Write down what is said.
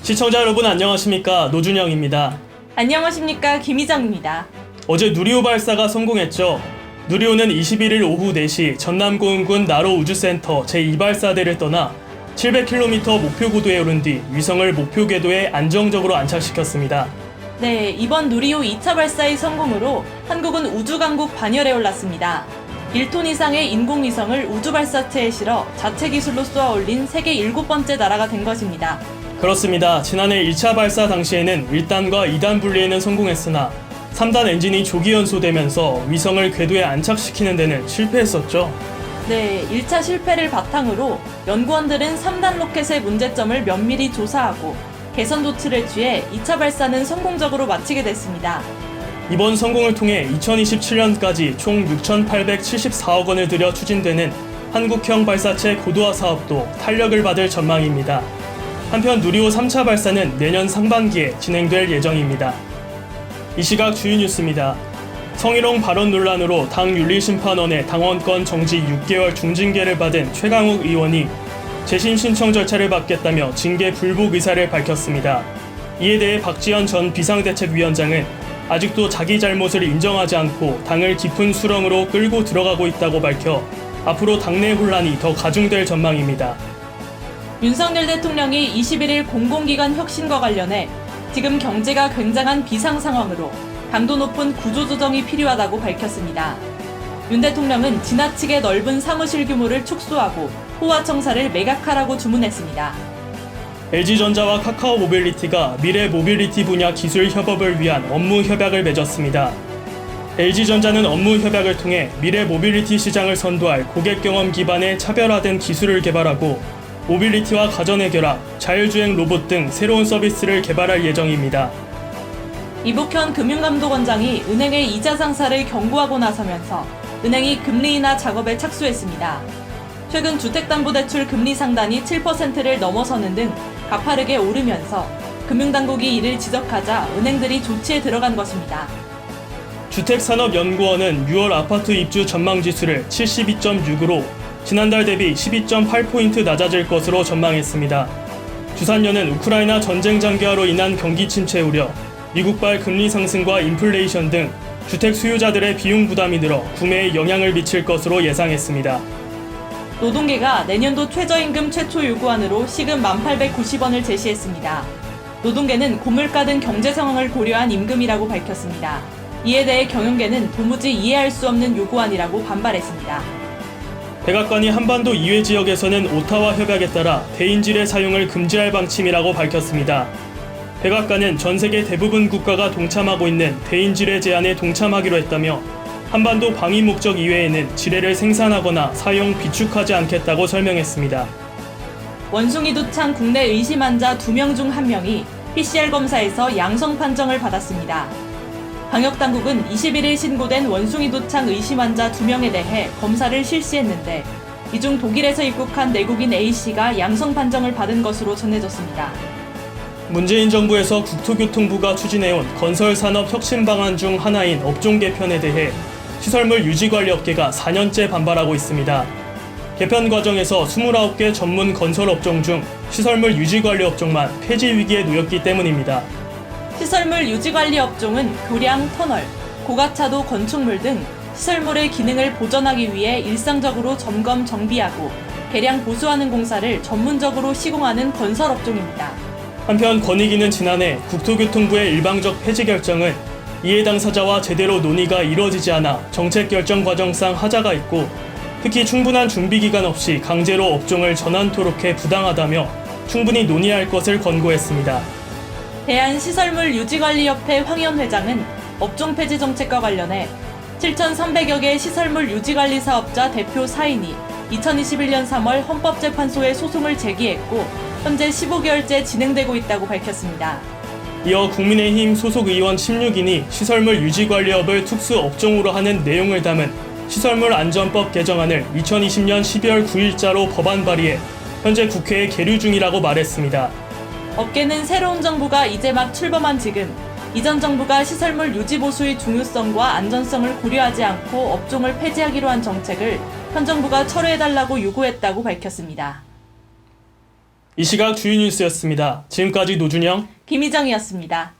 시청자 여러분 안녕하십니까, 노준영입니다. 안녕하십니까, 김희정입니다. 어제 누리호 발사가 성공했죠. 누리호는 21일 오후 4시 전남고흥군 나로우주센터 제2발사대를 떠나 700km 목표 고도에 오른 뒤 위성을 목표 궤도에 안정적으로 안착시켰습니다. 네, 이번 누리호 2차 발사의 성공으로 한국은 우주강국 반열에 올랐습니다. 1톤 이상의 인공위성을 우주발사체에 실어 자체 기술로 쏘아 올린 세계 7번째 나라가 된 것입니다. 그렇습니다. 지난해 1차 발사 당시에는 1단과 2단 분리에는 성공했으나 3단 엔진이 조기 연소되면서 위성을 궤도에 안착시키는 데는 실패했었죠. 네, 1차 실패를 바탕으로 연구원들은 3단 로켓의 문제점을 면밀히 조사하고 개선 조치를 취해 2차 발사는 성공적으로 마치게 됐습니다. 이번 성공을 통해 2027년까지 총 6,874억 원을 들여 추진되는 한국형 발사체 고도화 사업도 탄력을 받을 전망입니다. 한편 누리호 3차 발사는 내년 상반기에 진행될 예정입니다. 이 시각 주요 뉴스입니다. 성희롱 발언 논란으로 당 윤리심판원의 당원권 정지 6개월 중징계를 받은 최강욱 의원이 재심 신청 절차를 밟겠다며 징계 불복 의사를 밝혔습니다. 이에 대해 박지원 전 비상대책위원장은 아직도 자기 잘못을 인정하지 않고 당을 깊은 수렁으로 끌고 들어가고 있다고 밝혀 앞으로 당내 혼란이 더 가중될 전망입니다. 윤석열 대통령이 21일 공공기관 혁신과 관련해 지금 경제가 굉장한 비상 상황으로 강도 높은 구조조정이 필요하다고 밝혔습니다. 윤 대통령은 지나치게 넓은 사무실 규모를 축소하고 호화청사를 매각하라고 주문했습니다. LG전자와 카카오 모빌리티가 미래 모빌리티 분야 기술 협업을 위한 업무 협약을 맺었습니다. LG전자는 업무 협약을 통해 미래 모빌리티 시장을 선도할 고객 경험 기반의 차별화된 기술을 개발하고 모빌리티와 가전의 결합, 자율주행 로봇 등 새로운 서비스를 개발할 예정입니다. 이복현 금융감독원장이 은행의 이자 상사를 경고하고 나서면서 은행이 금리 인하 작업에 착수했습니다. 최근 주택담보대출 금리 상단이 7%를 넘어서는 등 가파르게 오르면서 금융당국이 이를 지적하자 은행들이 조치에 들어간 것입니다. 주택산업연구원은 6월 아파트 입주 전망지수를 72.6으로 지난달 대비 12.8포인트 낮아질 것으로 전망했습니다. 주산연은 우크라이나 전쟁 장기화로 인한 경기 침체 우려, 미국발 금리 상승과 인플레이션 등 주택 수요자들의 비용 부담이 늘어 구매에 영향을 미칠 것으로 예상했습니다. 노동계가 내년도 최저임금 최초 요구안으로 시급 1,890원을 제시했습니다. 노동계는 고물가 등 경제 상황을 고려한 임금이라고 밝혔습니다. 이에 대해 경영계는 도무지 이해할 수 없는 요구안이라고 반발했습니다. 백악관이 한반도 이외 지역에서는 오타와 협약에 따라 대인질의 사용을 금지할 방침이라고 밝혔습니다. 백악관은 전 세계 대부분 국가가 동참하고 있는 대인지뢰 제한에 동참하기로 했다며 한반도 방위 목적 이외에는 지뢰를 생산하거나 사용, 비축하지 않겠다고 설명했습니다. 원숭이 두창 국내 의심 환자 2명 중 1명이 PCR 검사에서 양성 판정을 받았습니다. 방역당국은 21일 신고된 원숭이 두창 의심 환자 2명에 대해 검사를 실시했는데 이 중 독일에서 입국한 내국인 A씨가 양성 판정을 받은 것으로 전해졌습니다. 문재인 정부에서 국토교통부가 추진해온 건설산업 혁신 방안 중 하나인 업종 개편에 대해 시설물 유지관리업계가 4년째 반발하고 있습니다. 개편 과정에서 29개 전문 건설업종 중 시설물 유지관리업종만 폐지 위기에 놓였기 때문입니다. 시설물 유지관리 업종은 교량, 터널, 고가차도 건축물 등 시설물의 기능을 보전하기 위해 일상적으로 점검, 정비하고 개량 보수하는 공사를 전문적으로 시공하는 건설 업종입니다. 한편 권익위는 지난해 국토교통부의 일방적 폐지 결정은 이해 당사자와 제대로 논의가 이루어지지 않아 정책 결정 과정상 하자가 있고 특히 충분한 준비 기간 없이 강제로 업종을 전환토록 해 부당하다며 충분히 논의할 것을 권고했습니다. 대한시설물유지관리협회 황현 회장은 업종 폐지 정책과 관련해 7,300여 개 시설물 유지관리 사업자 대표 사인이 2021년 3월 헌법재판소에 소송을 제기했고 현재 15개월째 진행되고 있다고 밝혔습니다. 이어 국민의힘 소속 의원 16인이 시설물 유지관리업을 특수 업종으로 하는 내용을 담은 시설물안전법 개정안을 2020년 12월 9일자로 법안 발의해 현재 국회에 계류 중이라고 말했습니다. 업계는 새로운 정부가 이제 막 출범한 지금 이전 정부가 시설물 유지 보수의 중요성과 안전성을 고려하지 않고 업종을 폐지하기로 한 정책을 현 정부가 철회해달라고 요구했다고 밝혔습니다. 이 시각 주요 뉴스였습니다. 지금까지 노준영, 김희정이었습니다.